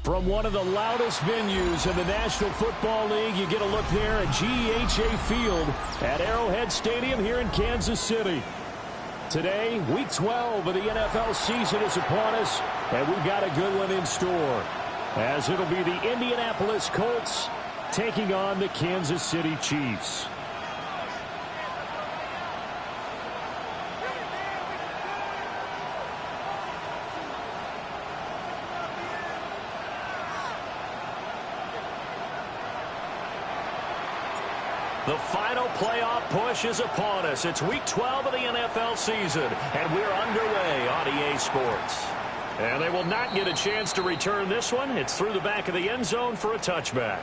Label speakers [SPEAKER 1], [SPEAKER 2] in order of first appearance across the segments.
[SPEAKER 1] From one of the loudest venues in the National Football League, you get a look there at GEHA Field at Arrowhead Stadium here in Kansas City. Today, Week 12 of the NFL season is upon us, and we've got a good one in store, as it'll be the Indianapolis Colts taking on the Kansas City Chiefs. The final playoff push is upon us. It's Week 12 of the NFL season, and we're underway on EA Sports. And they will not get a chance to return this one. It's through the back of the end zone for a touchback.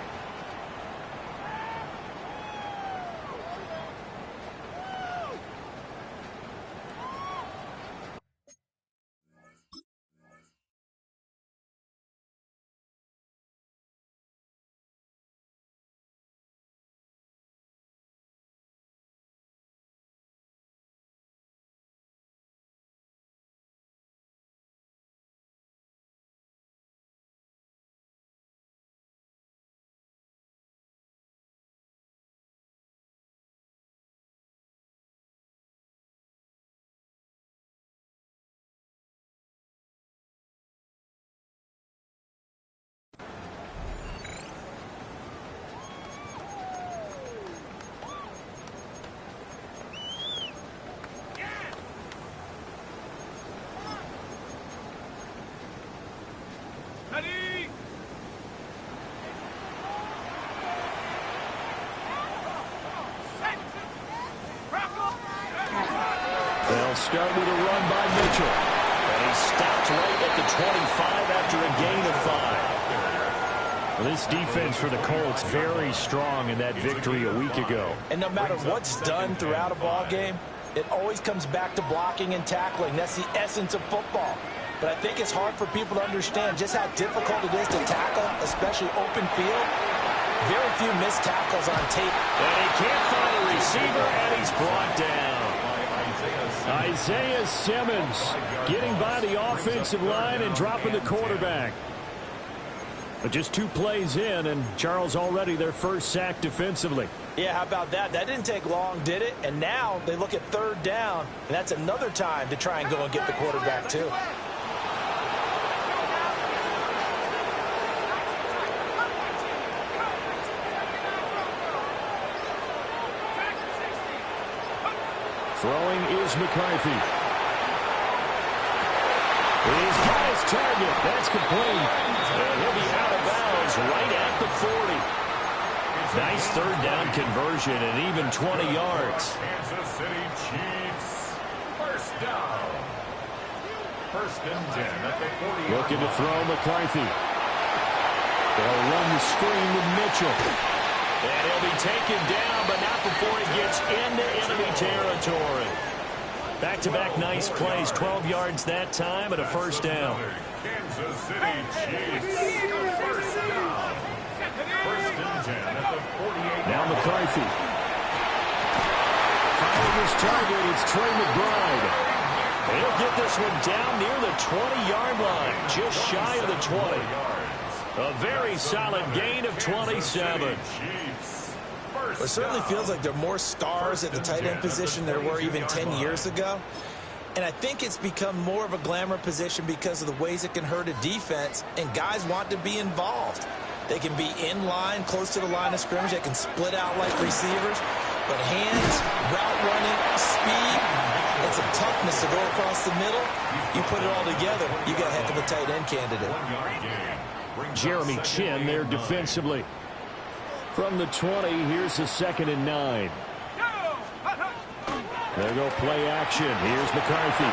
[SPEAKER 1] They'll start with a run by Mitchell. And he stopped right at the 25 after a gain of 5. Well, this defense for the Colts very strong in that victory a week ago.
[SPEAKER 2] And no matter what's done throughout a ball game, it always comes back to blocking and tackling. That's the essence of football. But I think it's hard for people to understand just how difficult it is to tackle, especially open field. Very few missed tackles on tape.
[SPEAKER 1] And he can't find a receiver, and he's brought down. Isaiah Simmons getting by the offensive line and dropping the quarterback. But just 2 plays in, and Charles already their first sack defensively.
[SPEAKER 2] Yeah, how about that? That didn't take long, did it? And now they look at 3rd down, and that's another time to try and go and get the quarterback too.
[SPEAKER 1] Throwing is McCarthy. He's got his target. That's complete. And he'll be out of bounds right at the 40. Nice 3rd down conversion and even 20 yards.
[SPEAKER 3] Kansas City Chiefs. First down. 1st and 10 at the 40.
[SPEAKER 1] Looking to throw McCarthy. They'll run the screen with Mitchell. And he'll be taken down, but not before he gets into enemy territory. Back-to-back nice plays, 12 yards that time, and a 1st down.
[SPEAKER 3] Kansas City Chiefs. First down. 1st and 10 at the 48.
[SPEAKER 1] Now McCarthy. Finding his target, it's Trey McBride. He'll get this one down near the 20-yard line, just shy of the 20. A very solid gain of 27.
[SPEAKER 2] It certainly feels like there are more stars at the tight end position than there were even 10 years ago. And I think it's become more of a glamour position because of the ways it can hurt a defense, and guys want to be involved. They can be in line, close to the line of scrimmage. They can split out like receivers. But hands, route running, speed, and some toughness to go across the middle, you put it all together, you got a heck of a tight end candidate.
[SPEAKER 1] Jeremy Chin there defensively. From the 20, here's the 2nd and 9. There go play action. Here's McCarthy.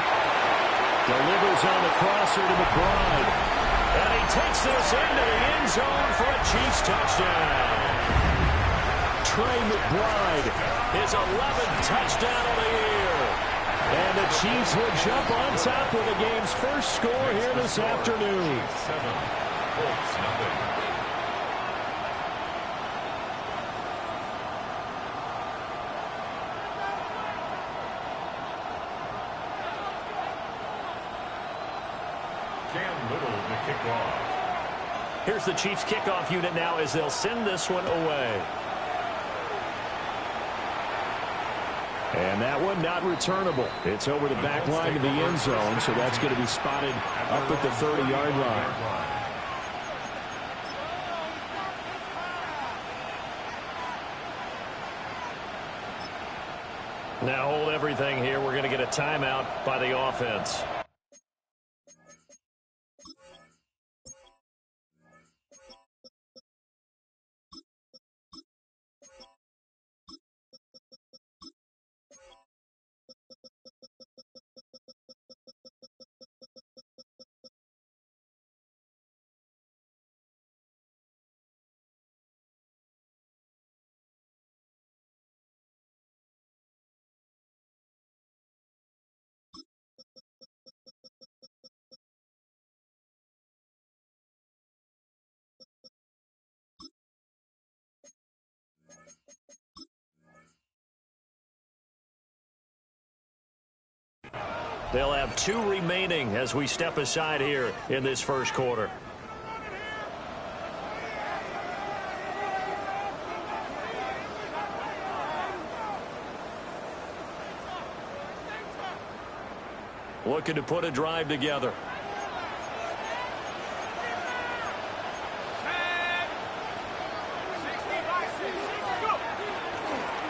[SPEAKER 1] Delivers on the crosser to McBride. And he takes this into the end zone for a Chiefs touchdown. Trey McBride, his 11th touchdown of the year. And the Chiefs will jump on top with the game's first score here this afternoon.
[SPEAKER 3] 7, Colts nothing. Cam Little to kick off.
[SPEAKER 1] Here's the Chiefs kickoff unit now as they'll send this one away. And that one not returnable. It's over the back line to the end zone, so that's going to be spotted up at the 30-yard line. Now hold everything here. We're going to get a timeout by the offense. They'll have 2 remaining as we step aside here in this first quarter. Looking to put a drive together.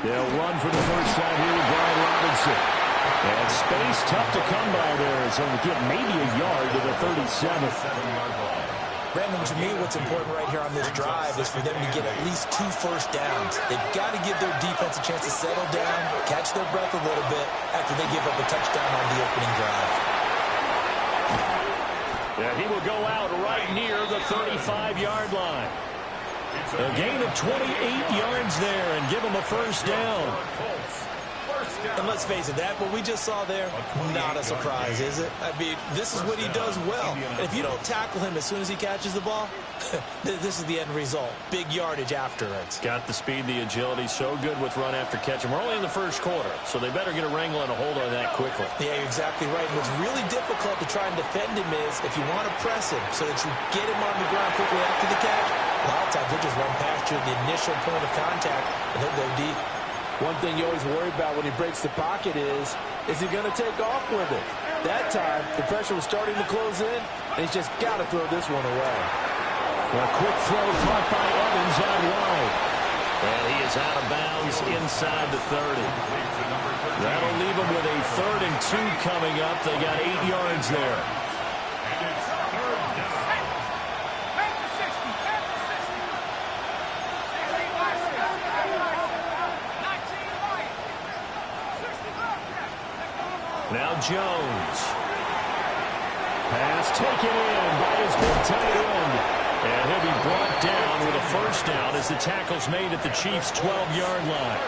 [SPEAKER 1] They'll run for the first time here with Brian Robinson. And space tough to come by there, so we get maybe a yard to the 37.
[SPEAKER 2] Brandon, to me, what's important right here on this drive is for them to get at least 2 first downs. They've got to give their defense a chance to settle down, catch their breath a little bit after they give up a touchdown on the opening drive.
[SPEAKER 1] Yeah, he will go out right near the 35-yard line. A gain of 28 yards there and give him a first down.
[SPEAKER 2] And let's face it, that what we just saw there, not a surprise, is it? I mean, this is what he does well. And if you don't tackle him as soon as he catches the ball, this is the end result. Big yardage afterwards.
[SPEAKER 1] Got the speed, the agility, so good with run after catch. And we're only in the first quarter, so they better get a wrangle and a hold on that quickly.
[SPEAKER 2] Yeah, you're exactly right. And what's really difficult to try and defend him is if you want to press him so that you get him on the ground quickly after the catch, a lot of times he'll just run past you at the initial point of contact, and he'll go deep.
[SPEAKER 4] One thing you always worry about when he breaks the pocket is he going to take off with it? That time, the pressure was starting to close in, and he's just got to throw this one away.
[SPEAKER 1] A quick throw caught by Evans out wide. And he is out of bounds inside the 30. That'll leave him with a 3rd and 2 coming up. They got 8 yards there. Now Jones. Pass taken in by his big tight end. And he'll be brought down with a first down as the tackle's made at the Chiefs' 12-yard line.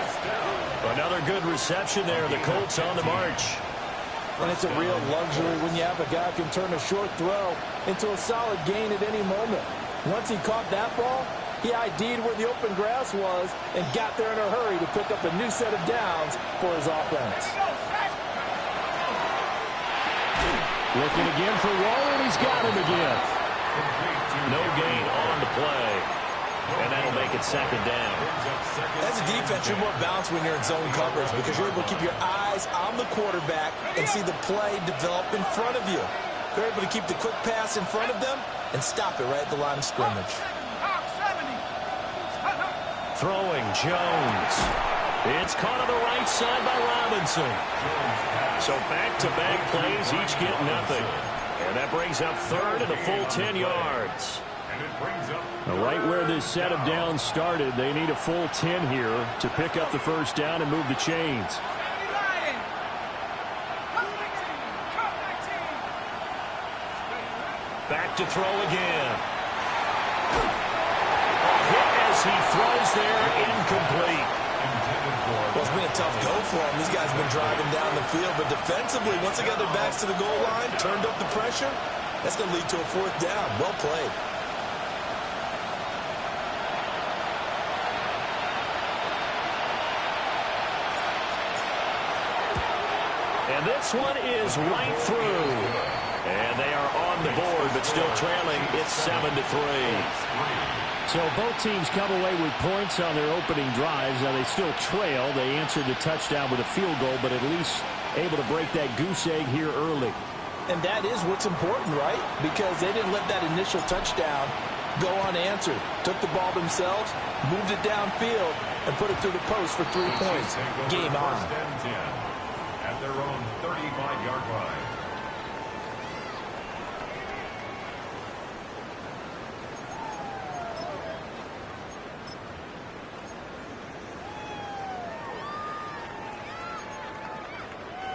[SPEAKER 1] Another good reception there. The Colts on the march.
[SPEAKER 4] And it's a real luxury when you have a guy who can turn a short throw into a solid gain at any moment. Once he caught that ball, he ID'd where the open grass was and got there in a hurry to pick up a new set of downs for his offense.
[SPEAKER 1] Looking again for Waller, and he's got him again. No gain on the play. And that'll make it 2nd down.
[SPEAKER 2] As a defense, you're more balanced when you're in zone coverage because you're able to keep your eyes on the quarterback and see the play develop in front of you. You're able to keep the quick pass in front of them and stop it right at the line of scrimmage.
[SPEAKER 1] Throwing Jones. It's caught on the right side by Robinson. So back-to-back plays, each get nothing. And that brings up 3rd and a full 10 yards. Right where this set of downs started, they need a full 10 here to pick up the first down and move the chains. Back to throw again. Hit as he throws there, incomplete.
[SPEAKER 2] Well, it's been a tough go for him. These guys have been driving down the field, but defensively, once they got their backs to the goal line, turned up the pressure, that's going to lead to a 4th down. Well played. And this one is right through. And they are on
[SPEAKER 1] the board, but still trailing. It's 7-3.
[SPEAKER 3] So
[SPEAKER 1] both teams come away with points on their opening drives. Now they still trail. They answered the touchdown with a field goal, but at least able to break that goose egg here early.
[SPEAKER 4] And that is what's important, right? Because they didn't let that initial touchdown go unanswered. Took the ball themselves, moved it downfield, and put it through the post for 3 points. Game on.
[SPEAKER 3] At their own 35-yard line.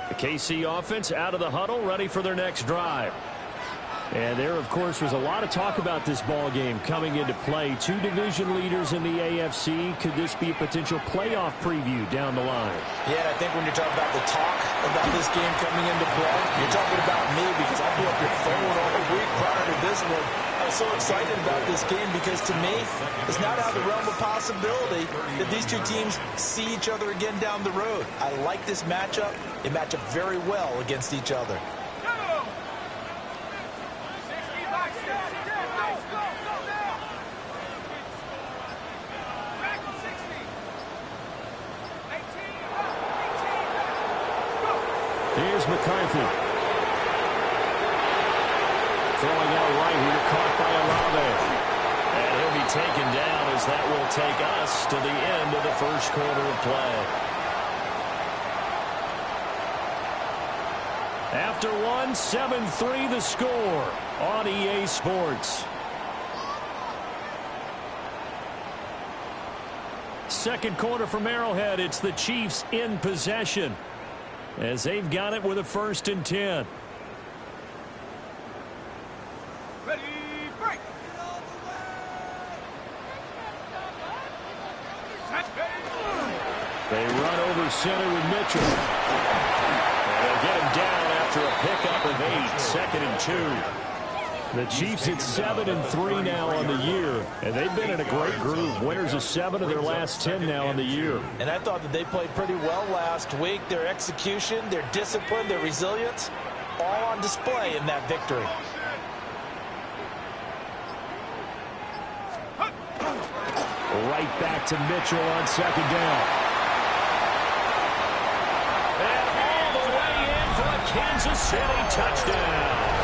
[SPEAKER 1] The KC offense out of the huddle, ready for their next drive. And there, of course, was a lot of talk about this ball game coming into play. Two division leaders in the AFC. Could this be a potential playoff preview down the line?
[SPEAKER 2] Yeah, I think when you're talking about the talk about this game coming into play, you're talking about me because I blew up your phone all week prior to this one. I was so excited about this game because to me, it's not out of the realm of possibility that these two teams see each other again down the road. I like this matchup. They match up very well against each other.
[SPEAKER 1] Here's McCarthy. Throwing out right here, caught by Olave. And he'll be taken down as that will take us to the end of the first quarter of play. After one, 7-3 the score on EA Sports. Second quarter from Arrowhead, it's the Chiefs in possession, as they've got it with a 1st and 10.
[SPEAKER 5] Ready, break.
[SPEAKER 1] They run over center with Mitchell. And they'll get him down after a pickup of 8, 2nd and 2. The Chiefs at 7-3 now on the year, and they've been in a great groove. Winners of 7 of their last 10 now on the year.
[SPEAKER 4] And I thought that they played pretty well last week. Their execution, their discipline, their resilience, all on display in that victory.
[SPEAKER 1] Right back to Mitchell on 2nd down. And all the way in for a Kansas City touchdown.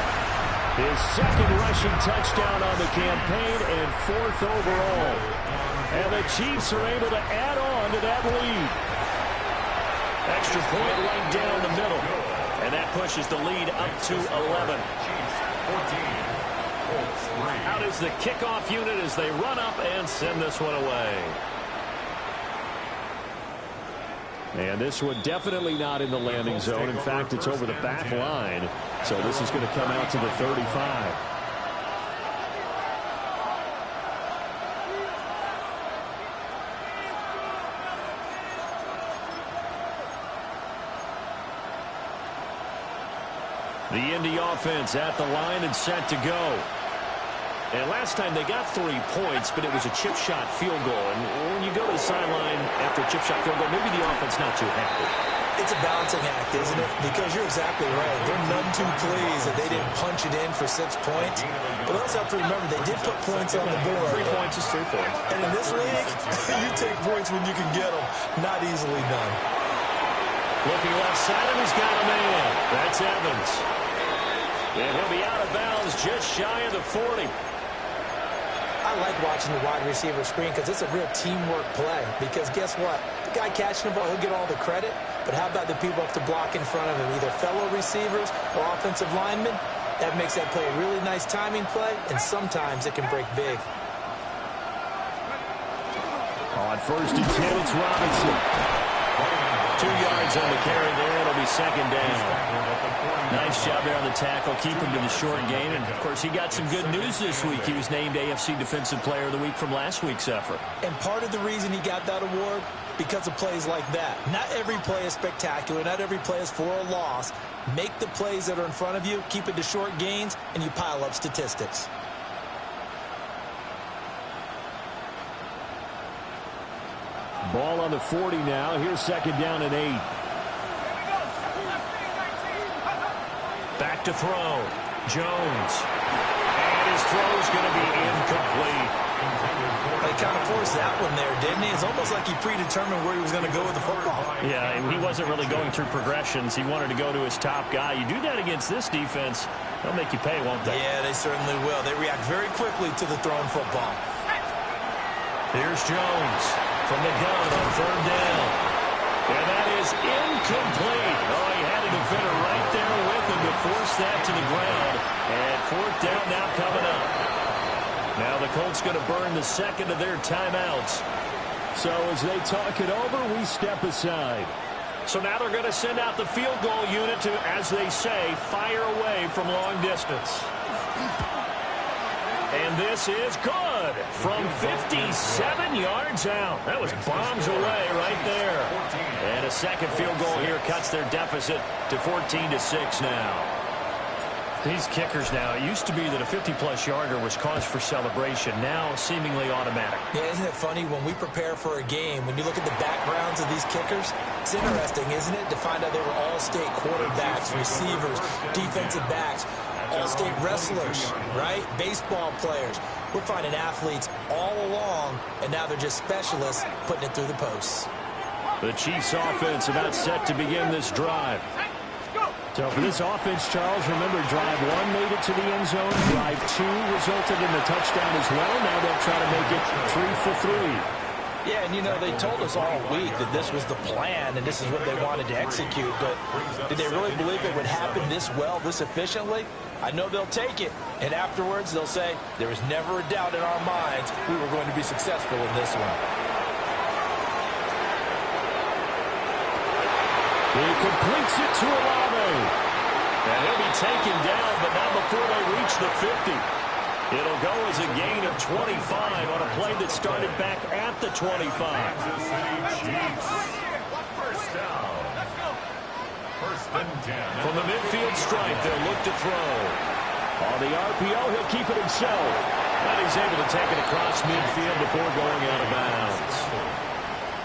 [SPEAKER 1] His 2nd rushing touchdown on the campaign and 4th overall. And the Chiefs are able to add on to that lead. Extra point right down the middle. And that pushes the lead up to 11. Out is the kickoff unit as they run up and send this one away. And this one definitely not in the landing zone. In fact, it's over the back line. So this is going to come out to the 35. The Indy offense at the line and set to go. And last time they got 3 points, but it was a chip shot field goal. And when you go to the sideline after a chip shot field goal, maybe the offense not too happy.
[SPEAKER 2] It's a balancing act, isn't it? Because you're exactly right. They're none too pleased that they didn't punch it in for 6 points. But also have to remember, they did put points on the board.
[SPEAKER 1] 3 points is 3 points.
[SPEAKER 2] And in this league, you take points when you can get them. Not easily done.
[SPEAKER 1] Looking left side, and he's got a man. That's Evans. And he'll be out of bounds just shy of the 40.
[SPEAKER 2] I like watching the wide receiver screen because it's a real teamwork play. Because guess what? The guy catching the ball, he'll get all the credit. But how about the people up to block in front of him, either fellow receivers or offensive linemen? That makes that play a really nice timing play, and sometimes it can break big.
[SPEAKER 1] On 1st and 10, it's Robinson. 2 yards on the carry there. It'll be 2nd down. Nice job there on the tackle. Keep him to the short gain. And, of course, he got some good news this week. He was named AFC Defensive Player of the Week from last week's effort.
[SPEAKER 2] And part of the reason he got that award, because of plays like that. Not every play is spectacular. Not every play is for a loss. Make the plays that are in front of you, keep it to short gains, and you pile up statistics.
[SPEAKER 1] Ball on the 40 now. Here's 2nd down and 8. Back to throw. Jones. And his throw's going to be incomplete.
[SPEAKER 2] They kind of forced that one there, didn't he? It's almost like he predetermined where he was going to go with the football.
[SPEAKER 1] Yeah, he wasn't really going through progressions. He wanted to go to his top guy. You do that against this defense, they'll make you pay, won't they?
[SPEAKER 2] Yeah, they certainly will. They react very quickly to the thrown football.
[SPEAKER 1] Here's Jones from the gun on third down. And that is incomplete. Oh, he had a defender right there with him to force that to the ground. And fourth down now coming up. Now the Colts going to burn the second of their timeouts.
[SPEAKER 6] So as they talk it over, we step aside.
[SPEAKER 1] So now they're going to send out the field goal unit to, as they say, fire away from long distance. And this is good from 57 yards out. That was bombs away right there. And a second field goal here cuts their deficit to 14-6 now. These kickers now, it used to be that a 50-plus yarder was cause for celebration. Now seemingly automatic.
[SPEAKER 2] Yeah, isn't it funny when we prepare for a game, when you look at the backgrounds of these kickers, it's interesting, isn't it, to find out they were all-state quarterbacks, receivers, defensive backs, all-state wrestlers, right? Baseball players. We're finding athletes all along, and now they're just specialists putting it through the posts.
[SPEAKER 1] The Chiefs offense about set to begin this drive.
[SPEAKER 6] So for this offense, Charles, remember drive 1 made it to the end zone. Drive 2 resulted in the touchdown as well. Now they'll try to make it 3 for 3.
[SPEAKER 4] Yeah, and you know, they told us all week that this was the plan and this is what they wanted to execute, but did they really believe it would happen this well, this efficiently? I know they'll take it, and afterwards they'll say, there was never a doubt in our minds we were going to be successful in this one.
[SPEAKER 6] He completes it to Olave.
[SPEAKER 1] And he'll be taken down, but not before they reach the 50. It'll go as a gain of 25 on a play that started back at the 25.
[SPEAKER 3] Kansas City Chiefs. First down. First and 10.
[SPEAKER 1] From the midfield stripe, they'll look to throw.
[SPEAKER 6] On the RPO, he'll keep it himself.
[SPEAKER 1] And he's able to take it across midfield before going out of bounds.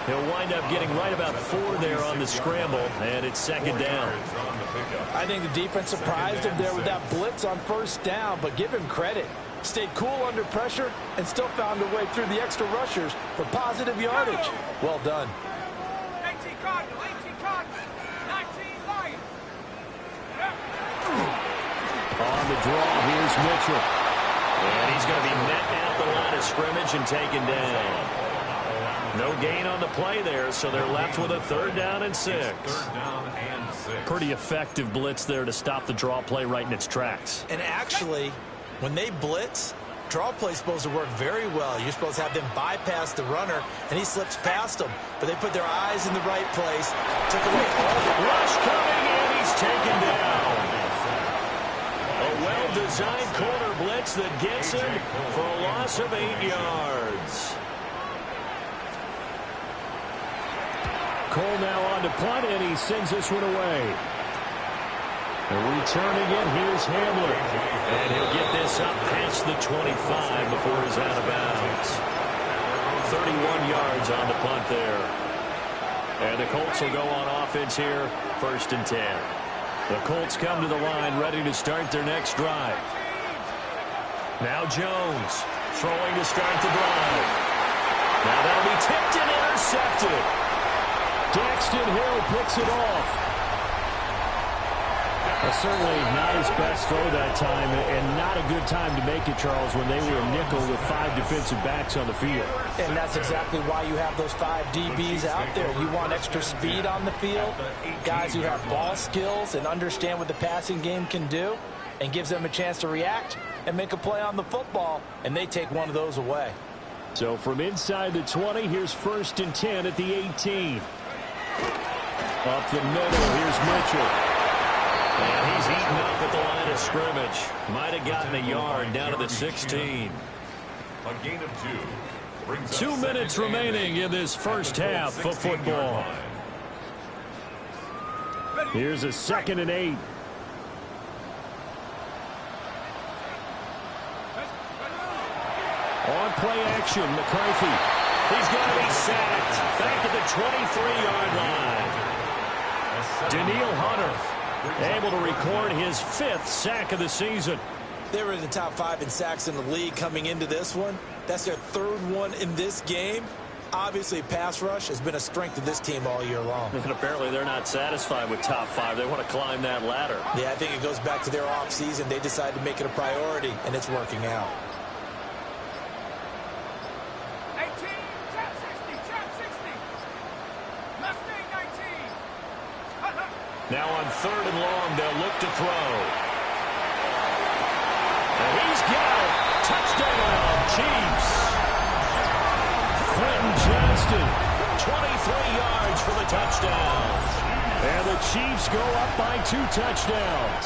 [SPEAKER 1] He'll wind up getting right about 4 there on the scramble, and it's second down.
[SPEAKER 4] I think the defense surprised him there with that blitz on first down, but give him credit. Stayed cool under pressure and still found a way through the extra rushers for positive yardage. Well done.
[SPEAKER 5] 18 Cardinal, 18 Cardinal, 19 Lions.
[SPEAKER 1] On the draw, here's Mitchell. And he's going to be met at the line of scrimmage and taken down. No gain on the play there, so they're left with a third down and 6.
[SPEAKER 3] Third down and 6.
[SPEAKER 1] Pretty effective blitz there to stop the draw play right in its tracks.
[SPEAKER 2] And actually, when they blitz, draw play's supposed to work very well. You're supposed to have them bypass the runner, and he slips past them. But they put their eyes in the right place, took away all the
[SPEAKER 1] Rush coming in, he's taken down. A well-designed corner blitz that gets him for a loss of 8 yards.
[SPEAKER 6] Cole now on to punt, and he sends this one away. Returning it, here's Hamler.
[SPEAKER 1] And he'll get this up past the 25 before he's out of bounds. 31 yards on the punt there. And the Colts will go on offense here, first and 10. The Colts come to the line ready to start their next drive. Now Jones throwing to start the drive. Now that'll be tipped and intercepted.
[SPEAKER 6] Daxton Hill picks it off. Certainly not his best throw that time, and not a good time to make it, Charles, when they were a nickel with 5 defensive backs on the field.
[SPEAKER 4] And that's exactly why you have those 5 DBs out there. You want extra speed on the field, guys who have ball skills and understand what the passing game can do, and gives them a chance to react and make a play on the football, and they take one of those away.
[SPEAKER 6] So from inside the 20, here's first and 10 at the 18. Up the middle, here's Mitchell.
[SPEAKER 1] And he's eaten up at the line of scrimmage. Might have gotten a yard down to the 16.
[SPEAKER 3] A gain of 2. Brings
[SPEAKER 1] 2 minutes remaining in this first half of football.
[SPEAKER 6] Here's a second and 8. On play action, McCarthy.
[SPEAKER 1] He's going to be sacked back at the 23-yard line. Daniil Hunter Able to record his 5th sack of the season.
[SPEAKER 2] They were in the top 5 in sacks in the league coming into this one. That's their 3rd one in this game. Obviously, pass rush has been a strength of this team all year long.
[SPEAKER 1] And apparently they're not satisfied with top 5. They want to climb that ladder.
[SPEAKER 2] Yeah, I think it goes back to their offseason. They decided to make it a priority, and it's working out.
[SPEAKER 5] 18, trap 60, trap 60. Left wing 19.
[SPEAKER 1] Now on 3rd and long, they'll look to throw. And he's got it. Touchdown, Chiefs. Quentin Johnston, 23 yards for the touchdown. And the Chiefs go up by 2 touchdowns.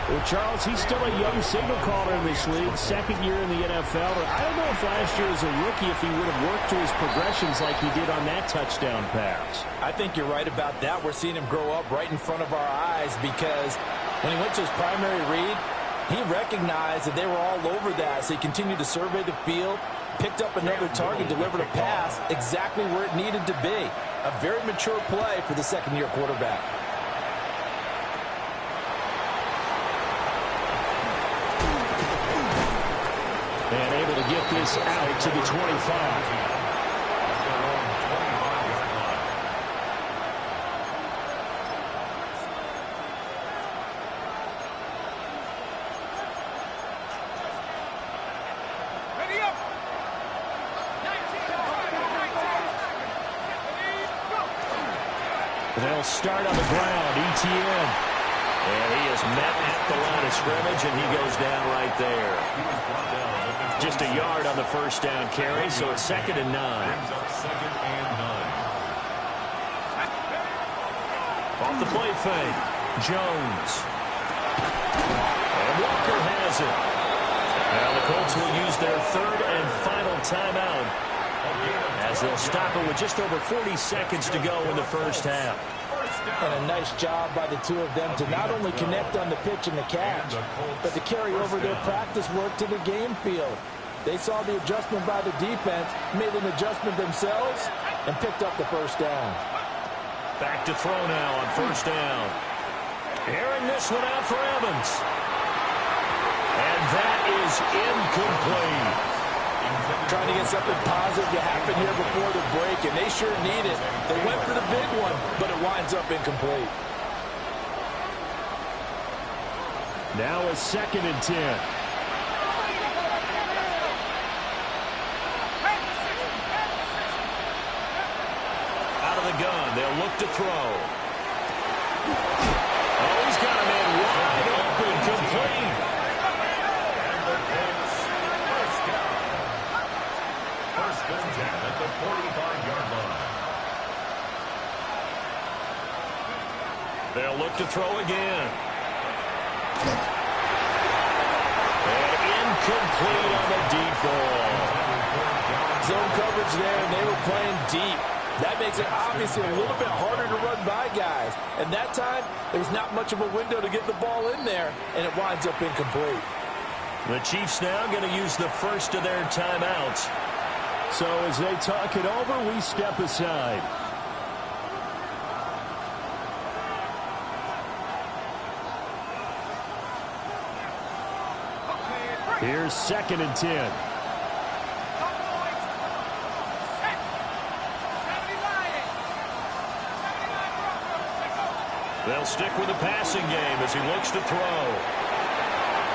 [SPEAKER 6] Well, Charles, he's still a young signal caller in this league, 2nd year in the NFL. But I don't know if last year as a rookie if he would have worked through his progressions like he did on that touchdown pass.
[SPEAKER 4] I think you're right about that. We're seeing him grow up right in front of our eyes because when he went to his primary read, he recognized that they were all over that, so he continued to survey the field, picked up another target, delivered a pass exactly where it needed to be. A very mature play for the 2nd-year quarterback.
[SPEAKER 6] And able to get this out to the 25.
[SPEAKER 1] They'll start on the ground, ETN. And he is met at the line of scrimmage, and he goes down right there. Just a yard on the 1st down carry, so it's 2nd and 9. Off the play fake, Jones. And Walker has it. Now the Colts will use their 3rd and final timeout, as they'll stop it with just over 40 seconds to go in the 1st half.
[SPEAKER 4] And a nice job by the two of them to not only connect on the pitch and the catch, but to carry over their practice work to the game field. They saw the adjustment by the defense, made an adjustment themselves, and picked up the 1st down.
[SPEAKER 1] Back to throw now on 1st down. Airing this one out for Evans. And that is incomplete.
[SPEAKER 4] Trying to get something positive to happen here before the break, and they sure need it. They went for the big one, but it winds up incomplete.
[SPEAKER 6] Now a 2nd and 10.
[SPEAKER 1] Out of the gun, they'll look to throw. Oh, he's got a man wide open, complete.
[SPEAKER 3] And the Colts, 1st down. 1st and 10 at the 45-yard line.
[SPEAKER 1] They'll look to throw again. And incomplete on the deep ball.
[SPEAKER 4] Zone coverage there, and they were playing deep. That makes it obviously a little bit harder to run by guys. And that time, there's not much of a window to get the ball in there, and it winds up incomplete.
[SPEAKER 1] The Chiefs now going to use the 1st of their timeouts.
[SPEAKER 6] So as they talk it over, we step aside. Here's 2nd and 10.
[SPEAKER 1] They'll stick with the passing game as he looks to throw.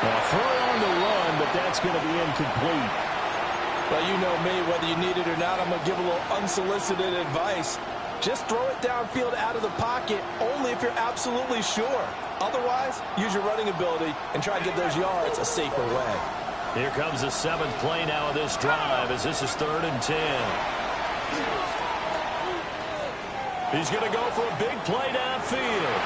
[SPEAKER 6] Now throw on the run, but that's going to be incomplete.
[SPEAKER 4] Well, you know me, whether you need it or not, I'm going to give a little unsolicited advice. Just throw it downfield out of the pocket only if you're absolutely sure. Otherwise, use your running ability and try to get those yards a safer way.
[SPEAKER 1] Here comes the 7th play now of this drive as this is 3rd and 10. He's going to go for a big play downfield.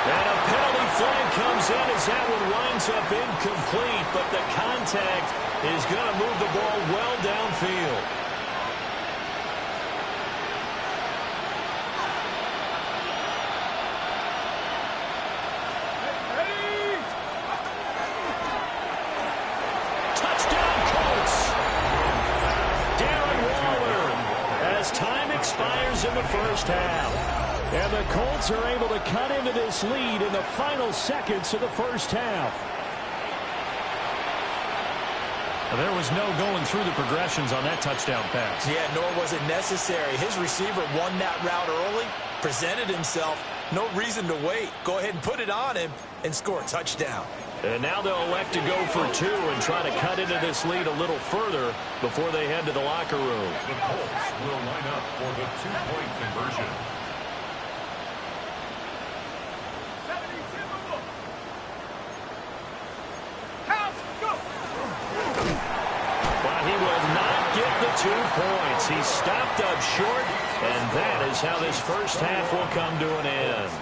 [SPEAKER 1] And a penalty flag comes in as that one winds up incomplete, but the contact is going to move the ball well downfield. Touchdown, Colts! Darren Waller as time expires in the 1st half.
[SPEAKER 6] And the Colts are able to cut into this lead in the final seconds of the first half.
[SPEAKER 1] There was no going through the progressions on that touchdown pass.
[SPEAKER 2] Yeah, nor was it necessary. His receiver won that route early, presented himself. No reason to wait. Go ahead and put it on him and score a touchdown.
[SPEAKER 1] And now they'll elect to go for two and try to cut into this lead a little further before they head to the locker room.
[SPEAKER 3] The Colts will line up for the two-point conversion.
[SPEAKER 1] But he will not get the 2 points. He stopped up short, and that is how this first half will come to an end.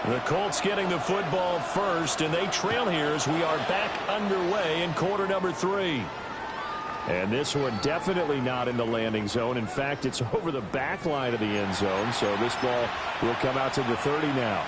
[SPEAKER 1] The Colts getting the football first, and they trail here as we are back underway in quarter number 3.
[SPEAKER 6] And this one definitely not in the landing zone. In fact, it's over the back line of the end zone, so this ball will come out to the 30 now.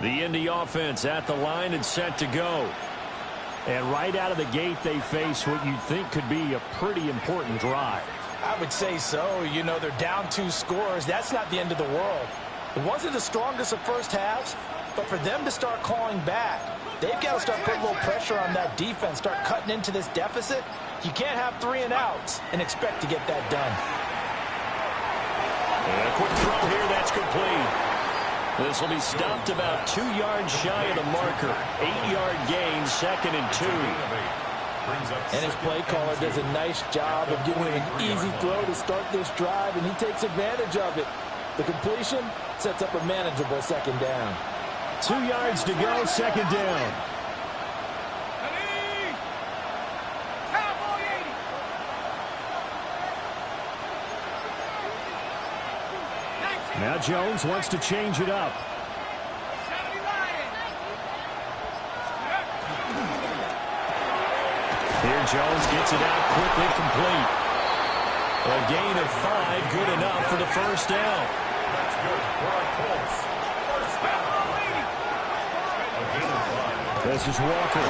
[SPEAKER 1] The Indy offense at the line and set to go.
[SPEAKER 6] And right out of the gate, they face what you'd think could be a pretty important drive.
[SPEAKER 4] I would say so. You know, they're down 2 scores. That's not the end of the world. It wasn't the strongest of first halves, but for them to start clawing back, they've got to start putting a little pressure on that defense, start cutting into this deficit. You can't have 3 and outs and expect to get that done.
[SPEAKER 1] And a quick throw here, that's complete. This will be stopped about 2 yards shy of the marker. 8-yard gain, 2nd and 2.
[SPEAKER 4] And his play caller does a nice job of giving him an easy throw to start this drive, and he takes advantage of it. The completion sets up a manageable 2nd down.
[SPEAKER 6] 2 yards to go, 2nd down. Now Jones wants to change it up.
[SPEAKER 1] Here Jones gets it out quickly, complete. A gain of 5, good enough for the first down.
[SPEAKER 3] That's good for our Colts. First down. A gain of 5.
[SPEAKER 6] This is Walker.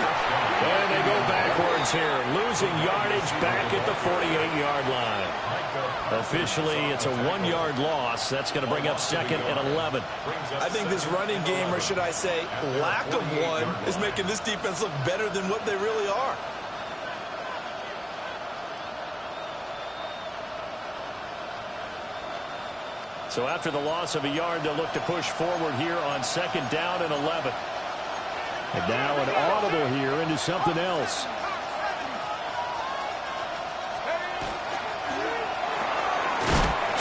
[SPEAKER 1] And they go backwards here, losing yardage back at the 48-yard line. Officially, it's a 1-yard loss. That's going to bring up 2nd and 11.
[SPEAKER 2] I think this running game, or should I say lack of one, is making this defense look better than what they really are.
[SPEAKER 1] So after the loss of a yard, they'll look to push forward here on 2nd down and 11.
[SPEAKER 6] And now an audible here into something else.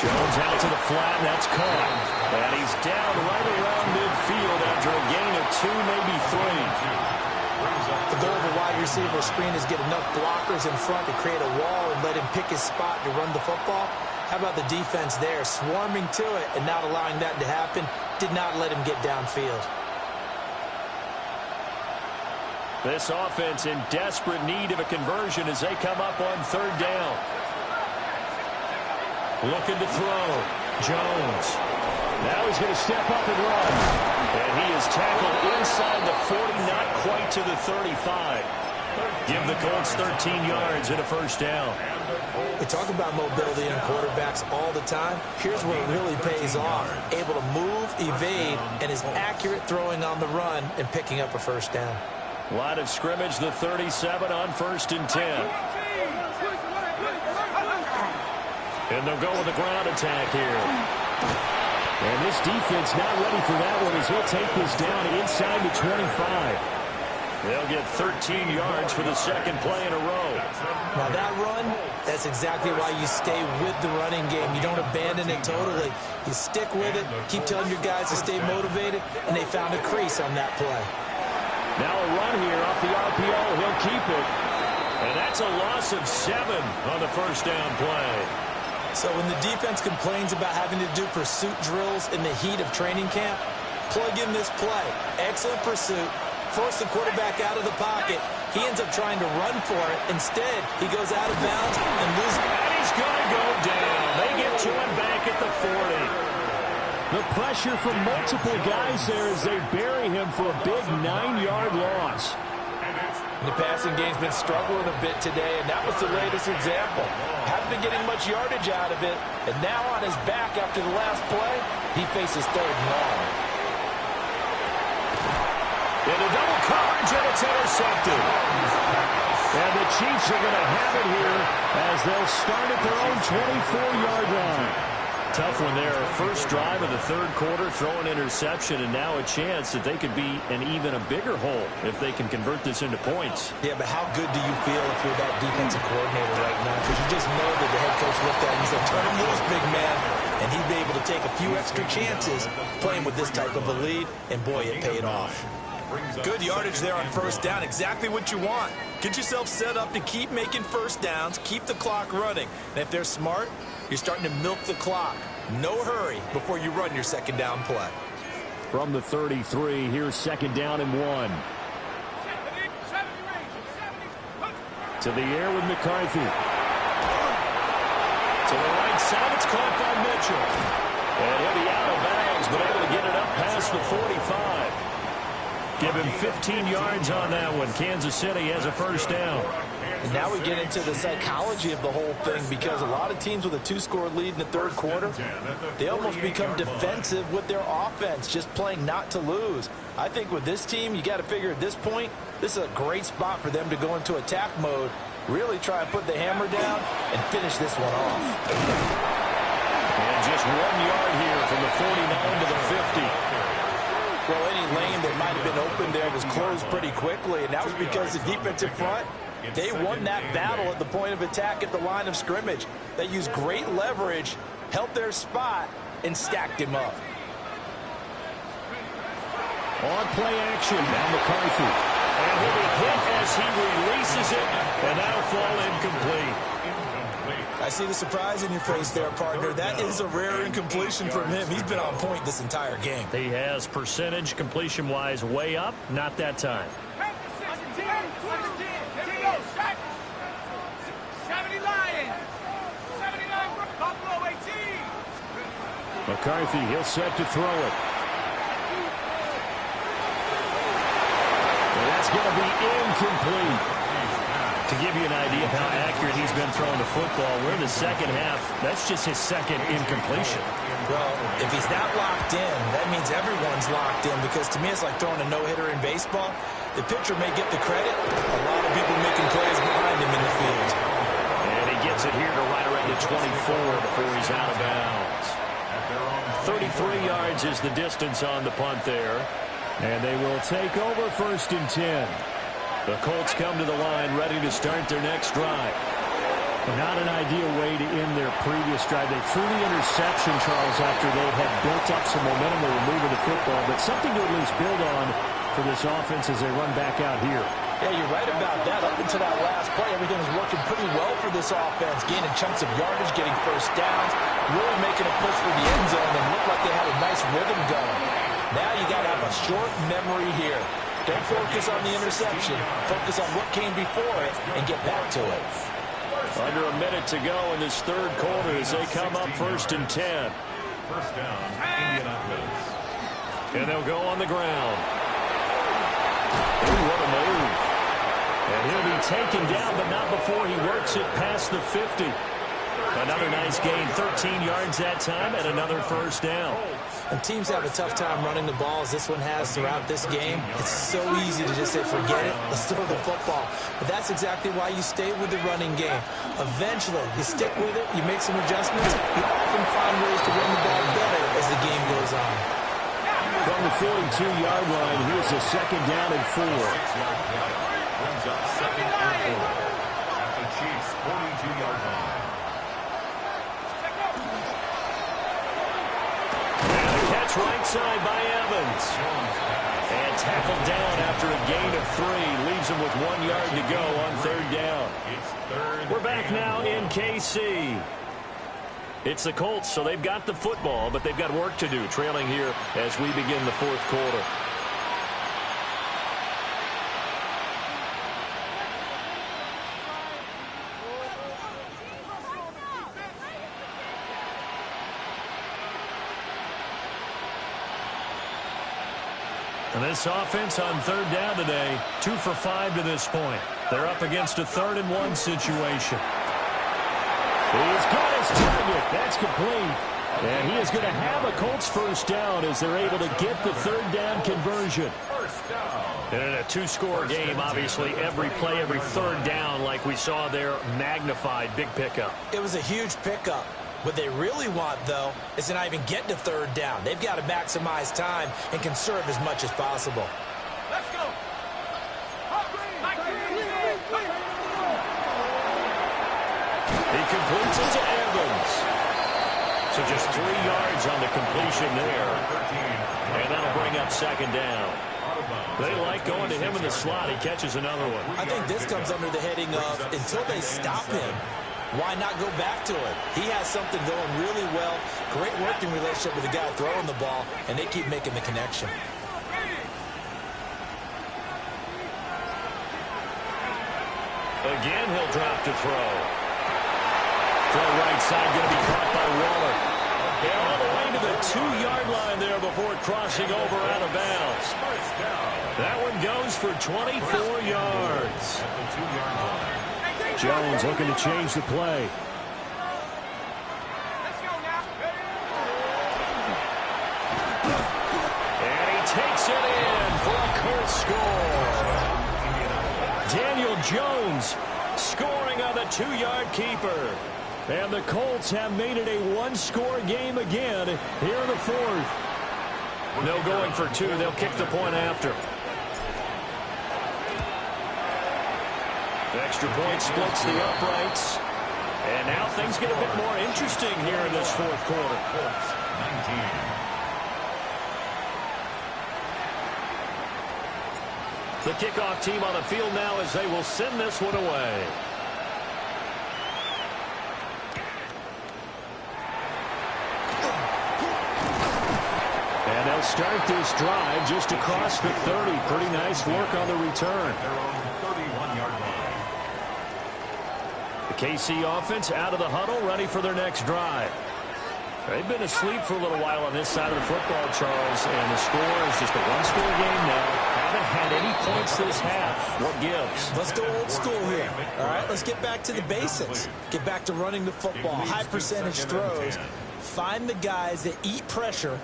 [SPEAKER 1] Jones out to the flat, and that's caught. And he's down right around midfield after a gain of 2, maybe 3.
[SPEAKER 2] The goal of a wide receiver screen is get enough blockers in front to create a wall and let him pick his spot to run the football. How about the defense there, swarming to it and not allowing that to happen? Did not let him get downfield.
[SPEAKER 1] This offense in desperate need of a conversion as they come up on 3rd down. Looking to throw. Jones.
[SPEAKER 6] Now he's going to step up and run.
[SPEAKER 1] And he is tackled inside the 40, not quite to the 35. Give the Colts 13 yards and a first down.
[SPEAKER 2] We talk about mobility in quarterbacks all the time. Here's where it really pays off. Able to move, evade, and is accurate throwing on the run and picking up a first down.
[SPEAKER 1] Line of scrimmage, the 37 on 1st and 10. And they'll go with the ground attack here.
[SPEAKER 6] And this defense not ready for that one as he'll take this down inside the 25.
[SPEAKER 1] They'll get 13 yards for the second play in a row.
[SPEAKER 2] Now that run, that's exactly why you stay with the running game. You don't abandon it totally. You stick with it, keep telling your guys to stay motivated, and they found a crease on that play.
[SPEAKER 1] Now a run here off the RPO. He'll keep it. And that's a loss of 7 on the first down play.
[SPEAKER 2] So when the defense complains about having to do pursuit drills in the heat of training camp, plug in this play. Excellent pursuit. Force the quarterback out of the pocket. He ends up trying to run for it. Instead, he goes out of bounds and loses.
[SPEAKER 1] And he's going to go down. They get to him back at the 40.
[SPEAKER 6] The pressure from multiple guys there as they bury him for a big 9-yard loss.
[SPEAKER 4] The passing game's been struggling a bit today, and that was the latest example. Haven't been getting much yardage out of it, and now on his back after the last play, he faces 3rd and long.
[SPEAKER 1] Into double coverage, and it's intercepted. And the Chiefs are going to have it here as they'll start at their own 24-yard line. Tough one there. First drive of the 3rd quarter, throw an interception, and now a chance that they could be an even a bigger hole if they can convert this into points.
[SPEAKER 2] Yeah, but how good do you feel if you're that defensive coordinator right now? Because you just know that the head coach looked at him and said, turn him loose, big man. And he'd be able to take a few extra chances playing with this type of a lead, and boy, it paid off.
[SPEAKER 7] Good yardage there on first down. Exactly what you want. Get yourself set up to keep making first downs, keep the clock running. And if they're smart, you're starting to milk the clock. No hurry before you run your second down play.
[SPEAKER 6] From the 33, here's 2nd down and 1. To the air with McCarthy.
[SPEAKER 1] To the right side, it's caught by Mitchell. And he'll be out of bounds, but able to get it up past the 45. Give him 15 yards on that one. Kansas City has a first down.
[SPEAKER 4] And now we get into the psychology of the whole thing, because a lot of teams with a 2-score lead in the 3rd quarter, they almost become defensive with their offense, just playing not to lose. I think with this team, you got to figure at this point, this is a great spot for them to go into attack mode, really try and put the hammer down and finish this one off.
[SPEAKER 1] And just 1 yard here from the 49 to the 50.
[SPEAKER 4] Well, any lane that might have been open there was closed pretty quickly, and that was because the defensive front, they won that battle at the point of attack at the line of scrimmage. They used great leverage, held their spot, and stacked him up.
[SPEAKER 6] On play action, now McCarthy.
[SPEAKER 1] And he'll be hit as he releases it, and that'll fall incomplete.
[SPEAKER 2] I see the surprise in your face there, partner. That is a rare incompletion from him. He's been on point this entire game.
[SPEAKER 1] He has percentage completion-wise way up, not that time.
[SPEAKER 5] 70 Lions. 79 Buffalo 18.
[SPEAKER 6] McCarthy, he'll set to throw it. And that's going to be incomplete.
[SPEAKER 1] To give you an idea of how accurate he's been throwing the football, we're in the second half. That's just his second incompletion.
[SPEAKER 2] Well, if he's not locked in, that means everyone's locked in, because to me it's like throwing a no-hitter in baseball. The pitcher may get the credit. A lot of people making plays behind him in the field.
[SPEAKER 1] And he gets it here to right around the 24 before he's out of bounds. 33 yards is the distance on the punt there.
[SPEAKER 6] And they will take over 1st and 10.
[SPEAKER 1] The Colts come to the line ready to start their next drive.
[SPEAKER 6] Not an ideal way to end their previous drive. They threw the interception, Charles, after they had built up some momentum. They were moving the football, but something to at least build on for this offense as they run back out here.
[SPEAKER 4] Yeah, you're right about that. Up until that last play, everything was working pretty well for this offense, gaining chunks of yardage, getting first downs, really making a push for the end zone, and looked like they had a nice rhythm going. Now you got to have a short memory here. Don't focus on the interception. Focus on what came before it and get back to it.
[SPEAKER 1] Under a minute to go in this 3rd quarter as they come up 1st and 10.
[SPEAKER 3] First down, Indianapolis.
[SPEAKER 1] And they'll go on the ground. Ooh, what a move. And he'll be taken down, but not before he works it past the 50. Another nice gain, 13 yards that time, and another first down.
[SPEAKER 2] And teams have a tough time running the ball as this one has throughout this game. It's so easy to just say, forget it, let's throw the football. But that's exactly why you stay with the running game. Eventually, you stick with it, you make some adjustments, you often find ways to run the ball better as the game goes on.
[SPEAKER 6] From the 42-yard line, here's a second down and 4.
[SPEAKER 3] Brings up second and 4 at the Chiefs' 42-yard line.
[SPEAKER 1] Right side by Evans. And tackled down after a gain of 3. Leaves him with 1 yard to go on third down. We're back now in KC. It's the Colts, so they've got the football, but they've got work to do, trailing here as we begin the fourth quarter. And this offense on third down today, 2 for 5 to this point. They're up against a 3rd-and-1 situation.
[SPEAKER 6] He's got his target. That's complete. And he is going to have a Colts first down as they're able to get the third down conversion.
[SPEAKER 1] And in a 2-score game, obviously, every play, every third down, like we saw there, magnified. Big pickup.
[SPEAKER 2] It was a huge pickup. What they really want, though, is to not even get to third down. They've got to maximize time and conserve as much as possible.
[SPEAKER 5] Let's go.
[SPEAKER 1] He completes it to Evans. So just 3 yards on the completion there. And that'll bring up second down. They like going to him in the slot. He catches another one.
[SPEAKER 2] I think this comes under the heading of, until they stop him, why not go back to it? He has something going really well. Great working relationship with the guy throwing the ball, and they keep making the connection.
[SPEAKER 1] Again, he'll drop to throw. Throw right side, going to be caught by Waller. And all the way to the 2-yard line there before crossing over out of bounds. That one goes for 24 yards.
[SPEAKER 6] Jones looking to change the play.
[SPEAKER 5] Let's go now.
[SPEAKER 1] And he takes it in for a Colts score. Daniel Jones scoring on the 2-yard keeper.
[SPEAKER 6] And the Colts have made it a 1-score game again here in the fourth.
[SPEAKER 1] No going for 2. They'll kick the point after. The extra point splits the uprights. And now things get a bit more interesting here in this fourth quarter.
[SPEAKER 3] 19.
[SPEAKER 1] The kickoff team on the field now as they will send this one away.
[SPEAKER 6] And they'll start this drive just across the 30. Pretty nice work on the return.
[SPEAKER 3] Their own 31-yard line.
[SPEAKER 1] The KC offense out of the huddle, ready for their next drive. They've been asleep for a little while on this side of the football, Charles, and the score is just a 1-score game now. Haven't had any points this half. What gives?
[SPEAKER 2] Let's go old school here. All right, let's get back to the basics. Get back to running the football, high percentage throws. Find the guys that eat pressure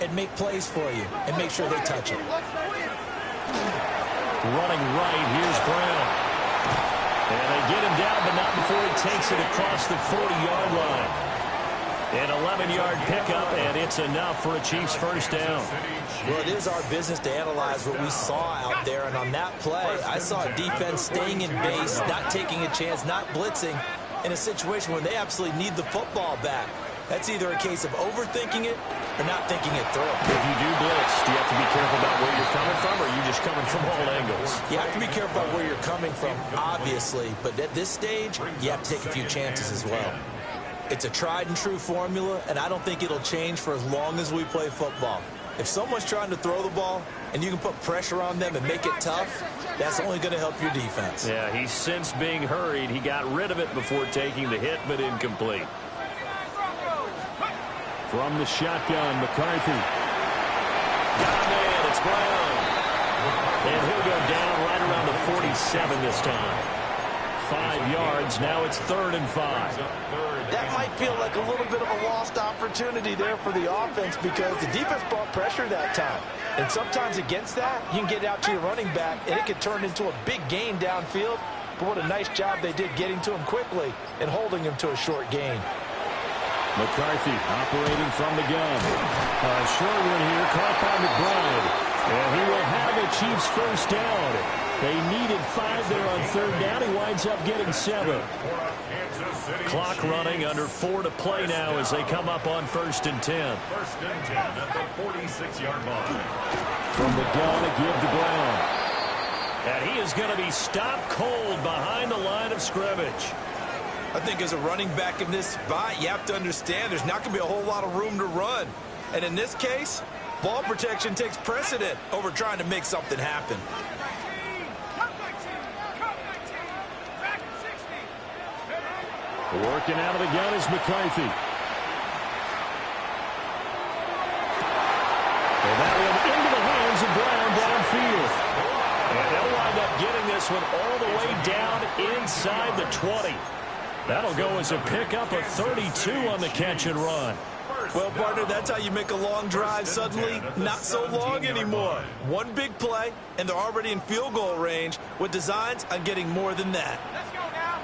[SPEAKER 2] and make plays for you and make sure they touch it.
[SPEAKER 1] Running right, here's Brown. And they get him down, but not before he takes it across the 40-yard line. An 11-yard pickup, and it's enough for a Chiefs first down.
[SPEAKER 2] Well, it is our business to analyze what we saw out there, and on that play, I saw a defense staying in base, not taking a chance, not blitzing, in a situation where they absolutely need the football back. That's either a case of overthinking it or not thinking it through.
[SPEAKER 1] If you do blitz, do you have to be careful about where you're coming from, or are you just coming from all angles?
[SPEAKER 2] You have to be careful about where you're coming from, obviously, but at this stage, you have to take a few chances as well. It's a tried-and-true formula, and I don't think it'll change for as long as we play football. If someone's trying to throw the ball and you can put pressure on them and make it tough, that's only going to help your defense.
[SPEAKER 1] Yeah, he's since being hurried. He got rid of it before taking the hit, but incomplete.
[SPEAKER 6] From the shotgun, McCarthy.
[SPEAKER 1] Got a man, it's Brown. And he'll go down right around the 47 this time.
[SPEAKER 6] 5 yards. Now it's 3rd and 5.
[SPEAKER 4] That might feel like a little bit of a lost opportunity there for the offense because the defense brought pressure that time. And sometimes against that, you can get out to your running back, and it could turn into a big gain downfield. But what a nice job they did getting to him quickly and holding him to a short gain.
[SPEAKER 6] McCarthy operating from the gun. A short one here, caught by McBride. And he will have a Chiefs first down. They needed 5 there on 3rd down. He winds up getting 7. Clock running, under 4 to play now as they come up on 1st and 10.
[SPEAKER 3] 1st and 10 at the 46-yard line.
[SPEAKER 6] From the gun, a give to Brown. And he is going to be stopped cold behind the line of scrimmage.
[SPEAKER 7] I think as a running back in this spot, you have to understand there's not going to be a whole lot of room to run. And in this case, ball protection takes precedent over trying to make something happen.
[SPEAKER 6] Working out of the gun is McCarthy. And that one into the hands of Brown downfield. And they'll wind up getting this one all the way down inside the 20. That'll go as a pickup of 32 on the catch and run.
[SPEAKER 7] Well, partner, that's how you make a long drive suddenly not so long anymore. One big play, and they're already in field goal range with designs on getting more than that.
[SPEAKER 5] Let's go now.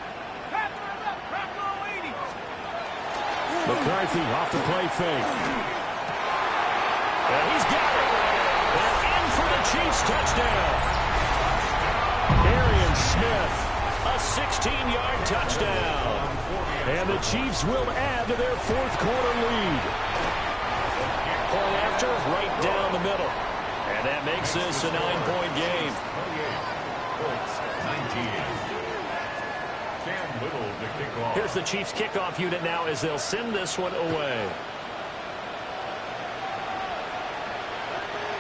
[SPEAKER 6] McCarthy off the play fake. And he's got it. And in for the Chiefs touchdown. Arian Smith, a 16-yard touchdown. And the Chiefs will add to their 4th quarter lead. Point after, right down the middle. And that makes this a 9-point game.
[SPEAKER 3] Colts 19.
[SPEAKER 6] Here's the Chiefs kickoff unit now as they'll send this one away.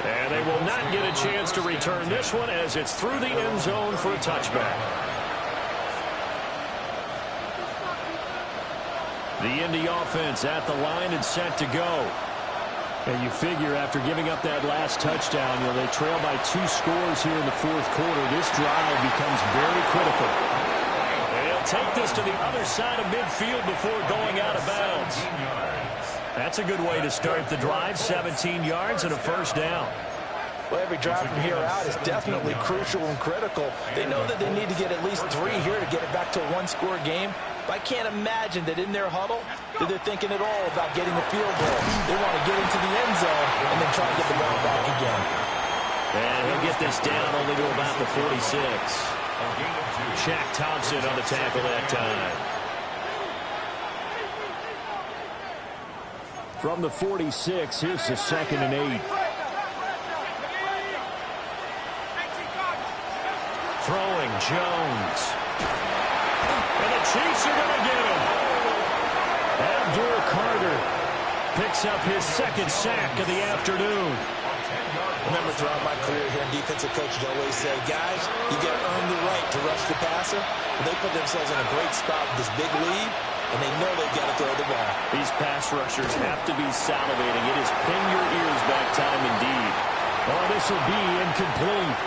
[SPEAKER 6] And they will not get a chance to return this one as it's through the end zone for a touchback. The Indy offense at the line and set to go. And you figure after giving up that last touchdown, they trail by 2 scores here in the 4th quarter. This drive becomes very critical. Take this to the other side of midfield before going out of bounds. That's a good way to start the drive. 17 yards and a first down.
[SPEAKER 4] Well, every drive from here out is definitely crucial and critical. They know that they need to get at least 3 here to get it back to a 1-score game. But I can't imagine that in their huddle that they're thinking at all about getting a field goal. They want to get into the end zone and then try to get the ball back again.
[SPEAKER 6] And he'll get this down only to about the 46. Shaq Thompson on the tackle that time. From the 46, here's the 2nd and 8. Throwing Jones. And the Chiefs are going to get him. Abdul Carter picks up his 2nd sack of the afternoon.
[SPEAKER 2] Remember, throughout my career here in defensive coaches always say, guys, you got to earn the right to rush the passer. But they put themselves in a great spot with this big lead, and they know they've got to throw the ball.
[SPEAKER 6] These pass rushers have to be salivating. It is pin your ears back time indeed. Oh, this will be incomplete.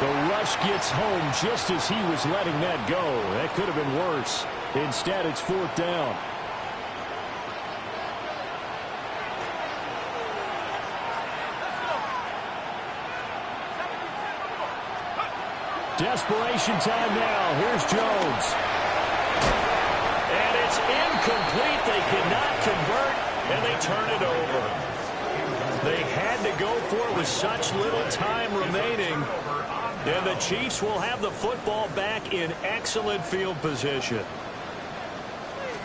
[SPEAKER 6] The rush gets home just as he was letting that go. That could have been worse. Instead, it's 4th down. Desperation time now. Here's Jones. And it's incomplete. They cannot convert, and they turn it over. They had to go for it with such little time remaining. And the Chiefs will have the football back in excellent field position.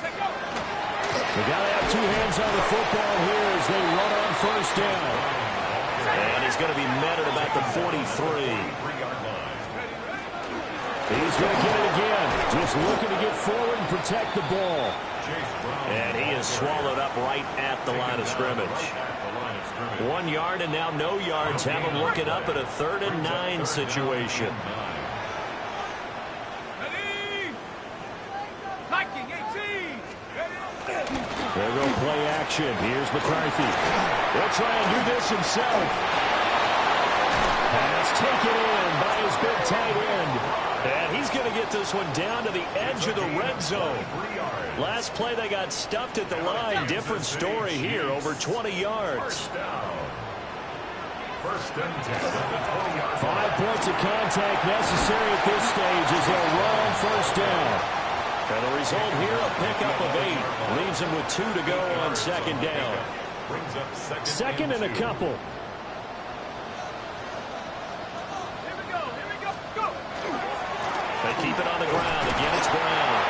[SPEAKER 6] They got to have 2 hands on the football here as they run on 1st down. And he's going to be met at about the 43. He's going to get it again. Just looking to get forward and protect the ball. And he is swallowed up right at the line of scrimmage. 1 yard and now no yards. Have him looking up at a 3rd and 9 situation. They're going to play action. Here's McCarthy. He'll try and do this himself. Pass taken in by his big tight end.
[SPEAKER 1] And he's going to get this one down to the edge of the red zone. Last play, they got stuffed at the line. Different story here, over 20 yards.
[SPEAKER 3] First and 10 at the 20-yard line.
[SPEAKER 6] 5 points of contact necessary at this stage as they'll run on first down.
[SPEAKER 1] And the result here, a pickup of 8. Leaves him with 2 to go on second down.
[SPEAKER 3] Brings up
[SPEAKER 6] Second and a couple.
[SPEAKER 1] They keep it on the ground. Again, it's Brown.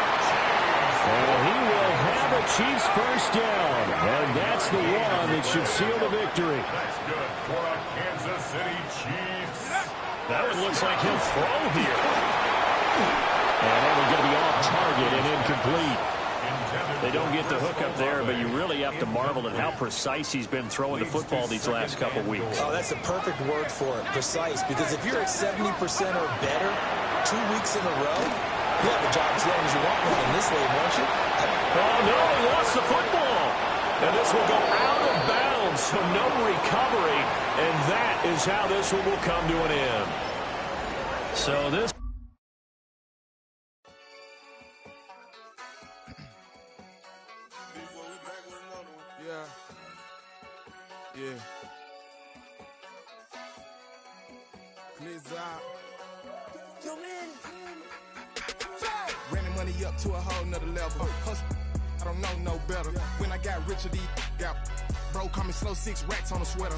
[SPEAKER 6] And he will have a Chiefs first down. And that's the one that should seal the victory.
[SPEAKER 3] That's good for a Kansas City Chiefs.
[SPEAKER 1] That one looks like he'll throw here. And only going to be off target and incomplete. They don't get the hook up there, but you really have to marvel at how precise he's been throwing the football these last couple weeks.
[SPEAKER 2] Oh, that's a perfect word for it, precise. Because if you're at 70% or better 2 weeks in a row, you have a job as long as you want one in this league, won't you?
[SPEAKER 1] Oh, no, he lost the football. And this will go out of bounds, so no recovery. And that is how this one will come to an end. So this...
[SPEAKER 8] Yeah. Glizz out. Running money up to a whole nother level. Hustle, I don't know no better. When I got richer, these got bro, call me slow 6 racks on a sweater.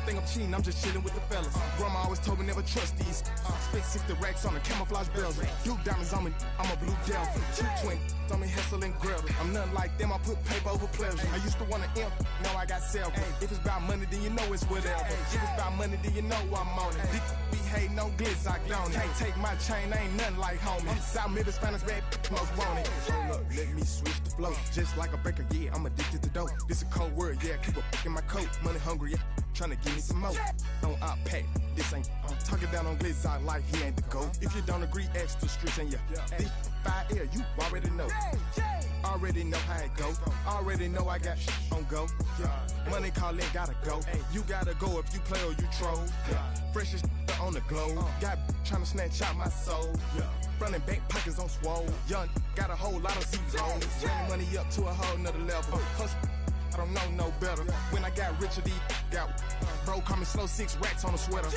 [SPEAKER 8] Think I'm cheating, I'm just chilling with the fellas. Grandma always told me never trust these. Spent 60 racks on the camouflage bells. Duke diamonds on me, I'm a blue devil. 220 on me, Hessel and Gretel. I'm nothing like them, I put paper over pleasure. I used to want to imp, now I got several. If it's about money, then you know it's whatever. If it's about money, then you know I'm on it. Be hate, no glitz, I don't. Can't take my chain, ain't nothing like homie. South Middle Spanish red, most want it. Hold up, let me switch the flow. Just like a baker, yeah, I'm addicted to dope. This a cold word, yeah, keep a in my coat. Money hungry, yeah, trying to give me some more. Don't outpack, this ain't. Talking down on glitz, I like he ain't the GOAT. If you don't agree, ask the streets and yeah. This 5 air, you already know. Already know how it go. Already know I got on go. Money calling, gotta go. You gotta go if you play or you troll. Freshest on the globe. Got trying to snatch out my soul. Running back pockets on swole. Young, got a whole lot of zeros. Running money up to a whole nother level. Hustle, I don't know no better. When I got richer, these got bro, call me slow 6 racks on a sweater.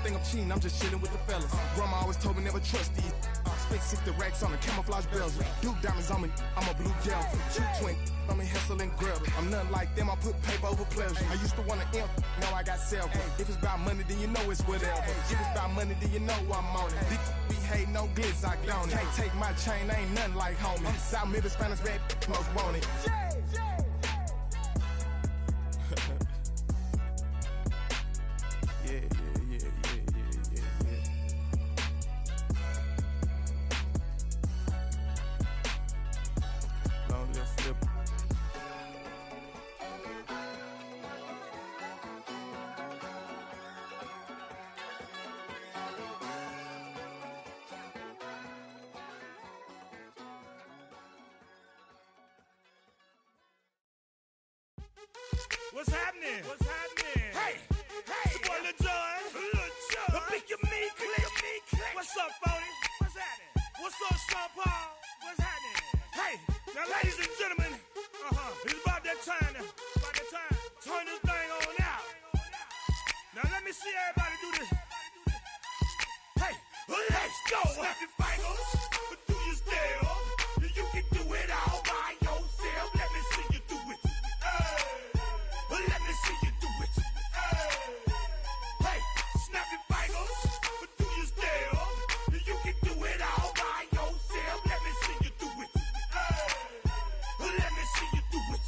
[SPEAKER 8] Think I'm cheating, I'm just chilling with the fellas. Grandma always told me never trust these. Spent 60 racks on the camouflage bells. Duke diamonds on me, I'm a blue devil. 220 on me, Hessel and Gretel. I'm nothing like them, I put paper over pleasure. I used to want to imp, now I got several. If it's about money, then you know it's whatever. If it's about money, then you know I'm on it. Be hate, no glitz, I don't. Can't take my chain, ain't nothing like homie. South Middle Spanish red, most want it.
[SPEAKER 5] What's happening? What's happening? Hey, hey, it's your boy Lil Jon. Lil Jon. The Pick Your Me Click. What's up, Phony? What's happening? What's up, Sean Paul? What's happening? Hey, now, ladies and gentlemen, it's about that time now. About that time. Turn this thing on out. Now, let me see everybody do this. Hey, let's go. Snap your fingers, but do your step. You can do it all by yourself. Let me see you do it. Let me see you do it. Hey, snap your fingers, but do your step. You can do it all by yourself. Let me see you do it. Let me see you do it.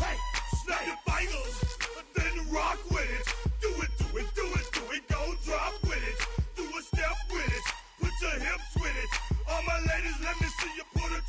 [SPEAKER 5] Hey, snap your fingers, then rock with it. Do it, do it, do it, do it. Go drop with it. Do a step with it. Put your hips with it. All my ladies, let me see you put a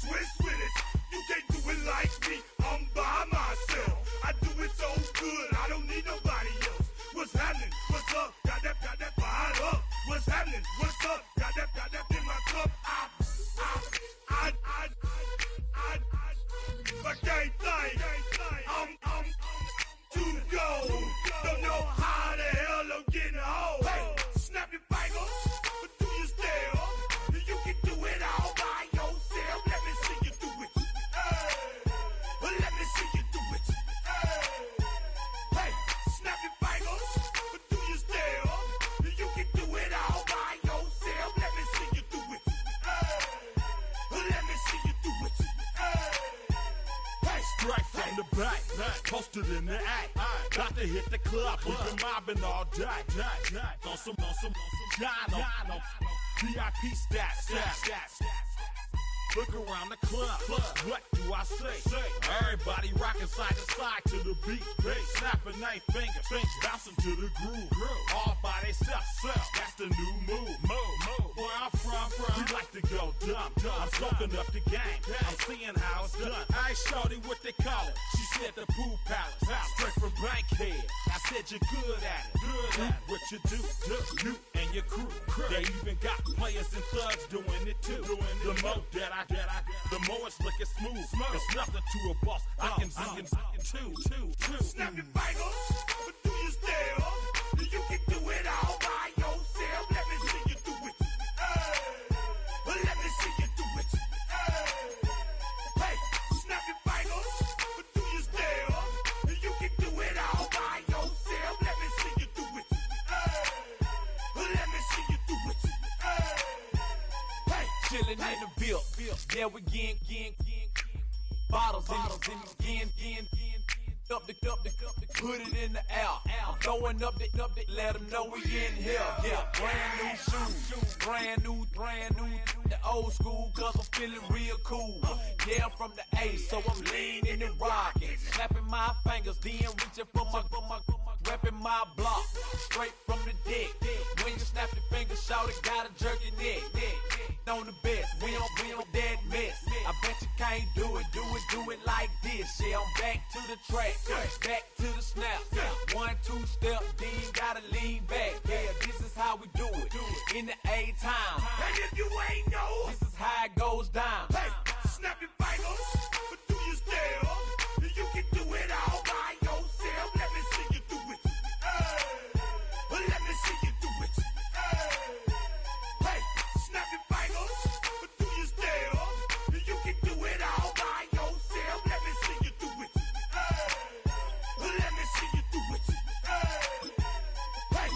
[SPEAKER 5] in the act. Got to hit the club, we've been mobbing all day. On some Jono, VIP stats. Look around the club. What do I say? Everybody rocking side to side to the beat. Snapping their fingers, bouncing to the groove. All by themselves. That's the new move. Where I'm from, we like to go dumb. I'm soaking up the game. I'm seeing how it's done. I ain't shorty what they call it. She said the pool palace. Straight from Bankhead. I said you're good at it. Do what you do. You and your crew. They even got players and thugs doing it too. The more that the more it's looking smooth. It's nothing to a boss. I can two.
[SPEAKER 3] Snap your fingers, but do you still? You can do it all by yourself. Let me see you do it. Let me see you do it. Hey, snap your fingers, but do you still? You can do it all by yourself. Let me see you do it. Let me see you do it. Hey,
[SPEAKER 9] chillin' in the bill. Yeah, we getting bottles in up the put it in the air. I'm throwing up the let them know we in here. Yeah, brand new shoes, brand new, the old school, cause I'm feeling real cool. Yeah, I'm from the A, so I'm leaning and rocking, snapping my fingers, then reaching for my repping my block, straight from the deck. When you snap your fingers, shout it, gotta jerk your neck. On the best, we don't dead mess. I bet you can't do it like this. Yeah, I'm back to the track, back to the snap. 1, 2 step, then gotta lean back. Yeah, this is how we do it in the A time.
[SPEAKER 3] and if you ain't know,
[SPEAKER 9] This is how it goes down.
[SPEAKER 3] hey, snap your fingers, but do you still? You can do it all by yourself. Let me see you do it. Let me see you do it. Hey, snap your fingers, but do you still? You can do it all by yourself. Let me see you do it. Let me see you do it. Hey.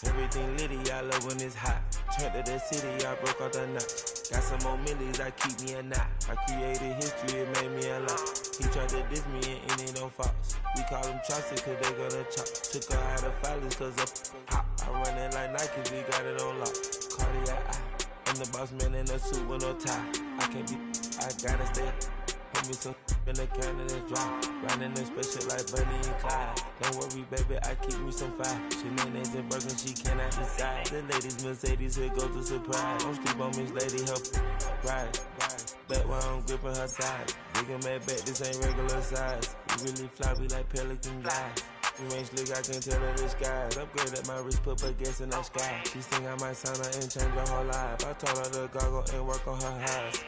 [SPEAKER 10] Everything litty, I love when it's hot. Turned to the city, I broke all the knots. Got some more millies, I keep me a knot. I created history, it made me a lot. He tried to diss me and it don't false. We call them chopsticks cause they gonna chop. Took her out of filers cause of pop. I run it like Nike, we got it on lock. Cardiac eye. I'm the boss man in a suit with no tie. I can't be, I gotta stay. Hold me some in the can and it's dry. Riding in special like Bunny and Clyde. Don't worry, baby, I keep me some fire. Shenanigans and Birkin, she cannot decide. The ladies Mercedes, here goes the surprise. Don't sleep on Miss Lady, help ride. Back while I'm gripping her side. Big and mad back, this ain't regular size. We really fly, we like pelican guys. You ain't slick, I can tell her the skies. Upgrade at my wrist, put gas in the sky. She think I might sign her and change her whole life. I told her to goggle and work on her highs.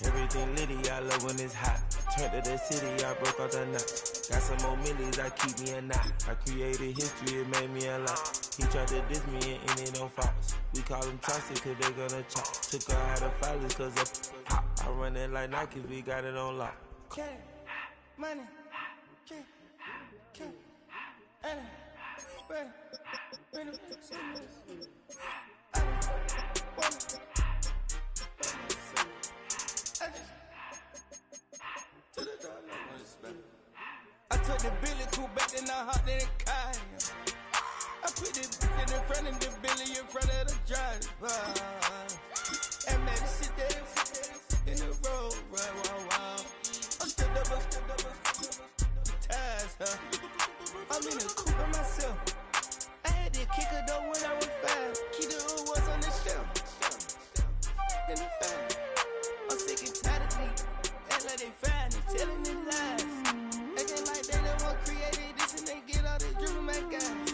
[SPEAKER 10] Everything litty, I love when it's hot. Turned to the city, I broke all the knots. Got some more millies, I keep me a knot. I created history, it made me a lot. He tried to diss me and it don't false. We call them chopsticks cause they gonna chop. Took her out of filers cause of pop. I run it like Nike, we got it on lock.
[SPEAKER 3] Cash, money, cash, money, spread, bring it I took the Billy cool back and I hopped in the car. I put the in front of the Billy in front of the driver. And made it sit there in the road, right, wow. I'm still double, ties, huh? I'm in the coupe by myself. I had to kick her though when I was 5. Key the hood was on the shelf. In the 5. I'm sick and tired of me. Act like they find it, telling them